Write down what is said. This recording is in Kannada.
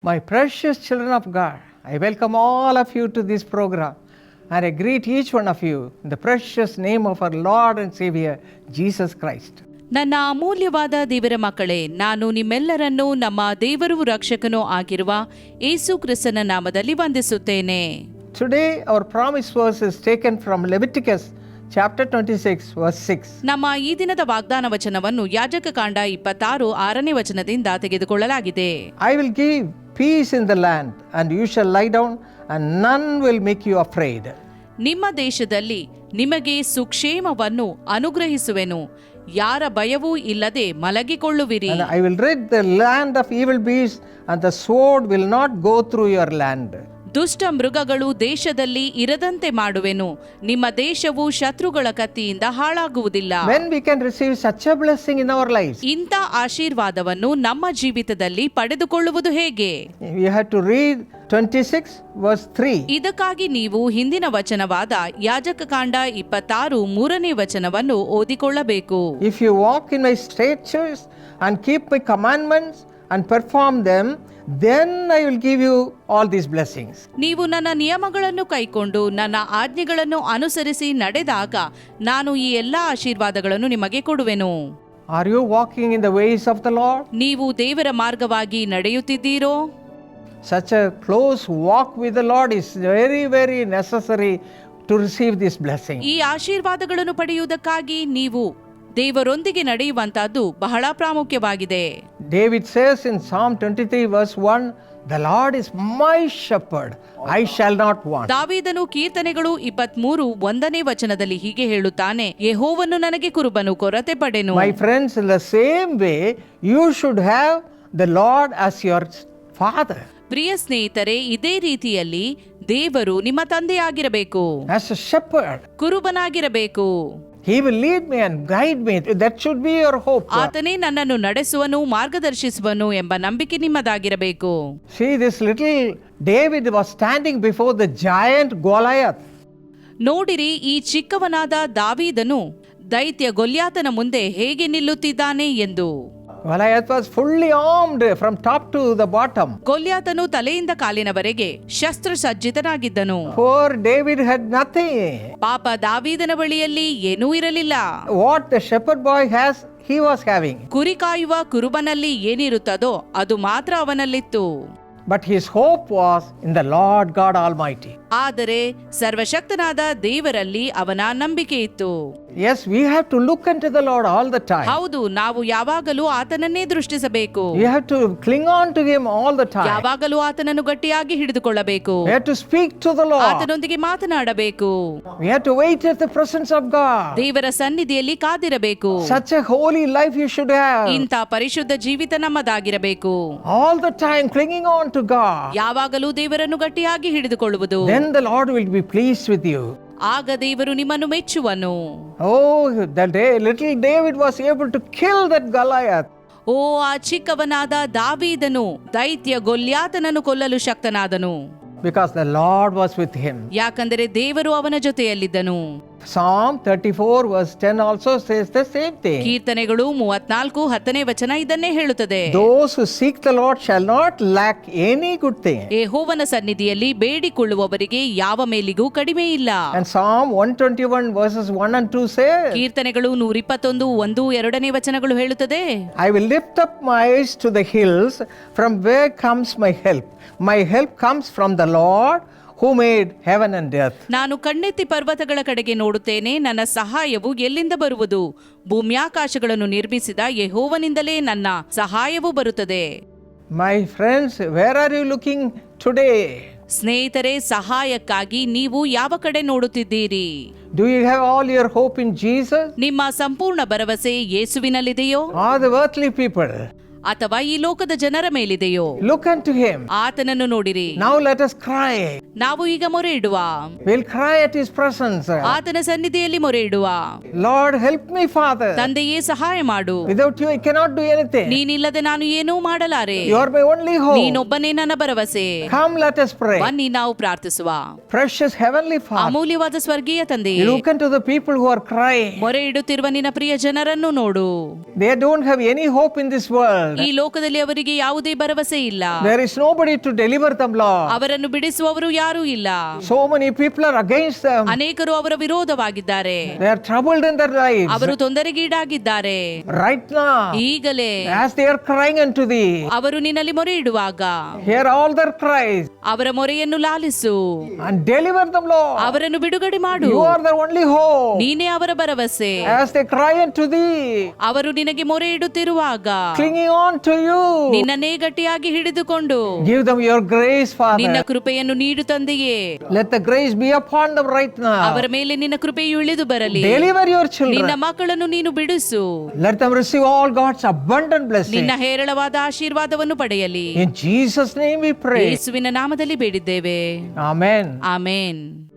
My precious children of God, I welcome all of you to this program and I greet each one of you in the precious name of our Lord and Savior, Jesus Christ. ನನ್ನ ಅಮೂಲ್ಯವಾದ ದೇವರ ಮಕ್ಕಳೇ, ನಾನು ನಿಮ್ಮೆಲ್ಲರನ್ನೂ ನಮ್ಮ ದೇವರು ರಕ್ಷಕನೂ ಆಗಿರುವ ಯೇಸು ಕ್ರಿಸ್ತನ ನಾಮದಲ್ಲಿ ವಂದಿಸುತ್ತೇನೆ. Today our promise verse is taken from Leviticus chapter 26 verse 6. ನಮ್ಮ ಈ ದಿನದ ವಾಗ್ದಾನ ವಚನವನ್ನು ಯಾಜಕಕಾಂಡ 26 6ನೇ ವಚನದಿಂದ ತೆಗೆದುಕೊಳ್ಳಲಾಗಿದೆ. I will give peace in the land and you shall lie down and none will make you afraid. ನಿಮ್ಮ ದೇಶದಲ್ಲಿ ನಿಮಗೆ ಸುಕ್ಷೇಮವನ್ನು ಅನುಗ್ರಹಿಸುವೆನು, ಯಾರ ಭಯವೂ ಇಲ್ಲದೆ ಮಲಗಿಕೊಳ್ಳುವಿರಿ. And I will rid the land of evil beasts and the sword will not go through your land. ದುಷ್ಟ ಮೃಗಗಳು ದೇಶದಲ್ಲಿ ಇರದಂತೆ ಮಾಡುವೆನು, ನಿಮ್ಮ ದೇಶವು ಶತ್ರುಗಳ ಕತ್ತಿಯಿಂದ ಹಾಳಾಗುವುದಿಲ್ಲ. When we can receive such a blessing in our lives? ಇಂಥ ಆಶೀರ್ವಾದವನ್ನು ನಮ್ಮ ಜೀವಿತದಲ್ಲಿ ಪಡೆದುಕೊಳ್ಳುವುದು ಹೇಗೆ? You have to read 26 verse 3. ಇದಕ್ಕಾಗಿ ನೀವು ಹಿಂದಿನ ವಚನವಾದ ಯಾಜಕಕಾಂಡ 26 3ನೇ ವಚನವನ್ನು ಓದಿಕೊಳ್ಳಬೇಕು. If you walk in my statutes and keep my commandments and perform them, then I will give you all these blessings. ನೀವು ನನ್ನ ನಿಯಮಗಳನ್ನು ಕೈಕೊಂಡು ನನ್ನ ಆಜ್ಞೆಗಳನ್ನು ಅನುಸರಿಸಿ ನಡೆದಾಗ ನಾನು ಈ ಎಲ್ಲಾ ಆಶೀರ್ವಾದಗಳನ್ನು ನಿಮಗೆ ಕೊಡುವೆನು. Are you walking in the ways of the Lord? ನೀವು ದೇವರ ಮಾರ್ಗವಾಗಿ ನಡೆಯುತ್ತಿದ್ದೀರೋ? Such a close walk with the Lord is very, very necessary to receive this blessing. ಈ ಆಶೀರ್ವಾದಗಳನ್ನು ಪಡೆಯುವುದಕ್ಕಾಗಿ ನೀವು ದೇವರೊಂದಿಗೆ ನಡೆಯುವಂತಹದ್ದು ಬಹಳ ಪ್ರಾಮುಖ್ಯವಾಗಿದೆ. David says in Psalm 23 verse 1, the Lord is my shepherd, I shall not want. ದಾವೀದನು ಕೀರ್ತನೆಗಳು 23 1ನೇ ವಚನದಲ್ಲಿ ಹೀಗೆ ಹೇಳುತ್ತಾನೆ, ಯೆಹೋವನು ನನಗೆ ಕುರುಬನು, ಕೊರತೆ ಪಡೆನು. My friends, in the same way you should have the Lord as your father. ಪ್ರಿಯ ಸ್ನೇಹಿತರೆ, ಇದೇ ರೀತಿಯಲ್ಲಿ ದೇವರು ನಿಮ್ಮ ತಂದೆಯಾಗಿರಬೇಕು, As a shepherd. ಕುರುಬನಾಗಿರಬೇಕು. He will lead me and guide me. That should be your hope. ಆತನೇ ನನ್ನನ್ನು ನಡೆಸುವನು, ಮಾರ್ಗದರ್ಶಿಸುವನು ಎಂಬ ನಂಬಿಕೆ ನಿಮ್ಮದಾಗಿರಬೇಕು. See, this little David was standing before the giant Goliath. ನೋಡಿರಿ, ಈ ಚಿಕ್ಕವನಾದ ದಾವೀದನು ದೈತ್ಯ ಗೊಲ್ಯಾತನ ಮುಂದೆ ಹೇಗೆ ನಿಲ್ಲುತ್ತಿದ್ದಾನೆ ಎಂದು. Goliath was fully armed from top to the bottom. ಗೊಲ್ಯಾತನು ತಲೆಯಿಂದ ಕಾಲಿನವರೆಗೆ ಶಸ್ತ್ರಸಜ್ಜಿತನಾಗಿದ್ದನು. Poor David had nothing. ಪಾಪ ದಾವೀದನ ಬಳಿಯಲ್ಲಿ ಏನೂ ಇರಲಿಲ್ಲ. What the shepherd boy has, he was having. ಕುರಿ ಕಾಯುವ ಕುರುಬನಲ್ಲಿ ಏನಿರುತ್ತದೋ ಅದು ಮಾತ್ರ ಅವನಲ್ಲಿತ್ತು. But his hope was in the Lord God Almighty. ಆದರೆ ಸರ್ವಶಕ್ತನಾದ ದೇವರಲ್ಲಿ ಅವನ ನಂಬಿಕೆ ಇತ್ತು. Yes, we have to look into the Lord all the time. ಹೌದು, ನಾವು ಯಾವಾಗಲೂ ಆತನನ್ನೇ ದೃಷ್ಟಿಸಬೇಕು. We have to cling on to him all the time. ಯಾವಾಗಲೂ ಆತನನ್ನು ಗಟ್ಟಿಯಾಗಿ ಹಿಡಿದುಕೊಳ್ಳಬೇಕು. We have to speak to the Lord. ಆತನೊಂದಿಗೆ ಮಾತನಾಡಬೇಕು. We have to wait at the presence of God. ದೇವರ ಸನ್ನಿಧಿಯಲ್ಲಿ ಕಾದಿರಬೇಕು. Such a holy life you should have. ಇಂಥ ಪರಿಶುದ್ಧ ಜೀವಿತ ನಮ್ಮದಾಗಿರಬೇಕು. All the time clinging on to God. ಯಾವಾಗಲೂ ದೇವರನ್ನು ಗಟ್ಟಿಯಾಗಿ ಹಿಡಿದುಕೊಳ್ಳುವುದು. Then the Lord will be pleased with you. ಆಗ ದೇವರು ನಿಮ್ಮನ್ನು ಮೆಚ್ಚುವನು. Oh, little David was able to kill that Goliath. ಓ, ಆ ಚಿಕ್ಕವನಾದ ದಾವೀದನು ದೈತ್ಯ ಗೊಲ್ಯಾತನನ್ನು ಕೊಲ್ಲಲು ಶಕ್ತನಾದನು. Because the Lord was with him. ಯಾಕಂದರೆ ದೇವರು ಅವನ ಜೊತೆಯಲ್ಲಿದ್ದನು. Psalm 34 verse 10 also says the same thing. ಕೀರ್ತನೆಗಳು 34 10ನೇ ವಚನ ಇದನ್ನೇ ಹೇಳುತ್ತದೆ. Those who seek the Lord shall not lack any good thing. ಯೆಹೋವನ ಸನ್ನಿಧಿಯಲ್ಲಿ ಬೇಡಿಕೊಳ್ಳುವವರಿಗೆ ಯಾವ ಮೇಲಿಗೂ ಕಡಿಮೆ ಇಲ್ಲ. And Psalm 121 verses 1 and 2 says, ಕೀರ್ತನೆಗಳು 121 1 2ನೇ ವಚನಗಳು ಹೇಳುತ್ತದೆ, I will lift up my eyes to the hills, from where comes my help? My help comes from the Lord who made heaven and earth. ನಾನು ಕಣ್ಣೆತ್ತಿ ಪರ್ವತಗಳ ಕಡೆಗೆ ನೋಡುತ್ತೇನೆ, ನನ್ನ ಸಹಾಯವು ಎಲ್ಲಿಂದ ಬರುವುದು? ಭೂಮ್ಯಾಕಾಶಗಳನ್ನು ನಿರ್ಮಿಸಿದ ಯೆಹೋವನಿಂದಲೇ ನನ್ನ ಸಹಾಯವು ಬರುತ್ತದೆ. My friends, where are you looking today? ಸ್ನೇಹಿತರೆ, ಸಹಾಯಕ್ಕಾಗಿ ನೀವು ಯಾವ ಕಡೆ ನೋಡುತ್ತಿದ್ದೀರಿ? Do you have all your hope in Jesus? ನಿಮ್ಮ ಸಂಪೂರ್ಣ ಭರವಸೆ ಯೇಸುವಿನಲ್ಲಿದೆಯೋ? Or the earthly people? ಅಥವಾ ಈ ಲೋಕದ ಜನರ ಮೇಲಿದೆಯೋ? Look unto him. ಆತನನ್ನು ನೋಡಿರಿ. Now let us cry. ನಾವು ಈಗ ಮೊರೆ ಇಡುವ. We'll cry at His presence. ಆತನ ಸನ್ನಿಧಿಯಲ್ಲಿ ಮೊರೆ ಇಡುವ. Lord, help me, Father. ತಂದೆಯೇ ಸಹಾಯ ಮಾಡು. Without you, I cannot do anything. ನೀನಿಲ್ಲದೆ ನಾನು ಏನೂ ಮಾಡಲಾರೆ. You are my only hope. ನೀನೊಬ್ಬನೇ ನನ್ನ ಭರವಸೆ. Come, let us pray. ಬನ್ನಿ ನಾವು ಪ್ರಾರ್ಥಿಸುವ. Precious Heavenly Father, ಅಮೂಲ್ಯವಾದ ಸ್ವರ್ಗೀಯ ತಂದೆಯೇ, look unto the people who are crying. ಮೊರೆ ಇಡುತ್ತಿರುವ ನಿನ್ನ ಪ್ರಿಯ ಜನರನ್ನು ನೋಡು. They don't have any hope in this world. ಈ ಲೋಕದಲ್ಲಿ ಅವರಿಗೆ ಯಾವುದೇ ಭರವಸೆ ಇಲ್ಲ. There is nobody to deliver them, Lord. ಅವರನ್ನು ಬಿಡಿಸುವವರು ಯಾರೂ ಇಲ್ಲ. So many people are against them. ಅನೇಕರು ಅವರ ವಿರೋಧವಾಗಿದ್ದಾರೆ. They are troubled in their lives. ಅವರು ತೊಂದರೆಗೀಡಾಗಿದ್ದಾರೆ. Right now, ಈಗಲೇ as they are crying unto thee, ಅವರು ನಿನ್ನಲ್ಲಿ ಮೊರೆ ಇಡುವಾಗ hear all their cries ಅವರ ಮೊರೆಯನ್ನು ಲಾಲಿಸು. and deliver them, Lord. ಅವರನ್ನು ಬಿಡುಗಡೆ ಮಾಡು. You are the only hope. ನೀನೇ ಅವರ ಭರವಸೆ. As they cry unto thee, ಅವರು ನಿನಗೆ ಮೊರೆ ಇಡುತ್ತಿರುವಾಗ clinging on to you, ನಿನ್ನನ್ನೇ ಗಟ್ಟಿಯಾಗಿ ಹಿಡಿದುಕೊಂಡು give them your grace, ನಿನ್ನ Father. ಕೃಪೆಯನ್ನು ನೀಡು ತಂದೆಯೇ. Let the grace be upon them right now. ಅವರ ಮೇಲೆ ನಿನ್ನ ಕೃಪೆಯು ಇಳಿದು ಬರಲಿ. Deliver your ನಿನ್ನ children. ಮಕ್ಕಳನ್ನು ನೀನು ಬಿಡಿಸು. Let them receive all God's abundant blessings. ನಿನ್ನ ಹೇರಳವಾದ ಆಶೀರ್ವಾದವನ್ನು ಪಡೆಯಲಿ. In Jesus' name we pray. ಯೇಸುವಿನ ನಾಮದಲ್ಲಿ ಬೇಡಿದ್ದೇವೆ. Amen. ಆಮೆನ್.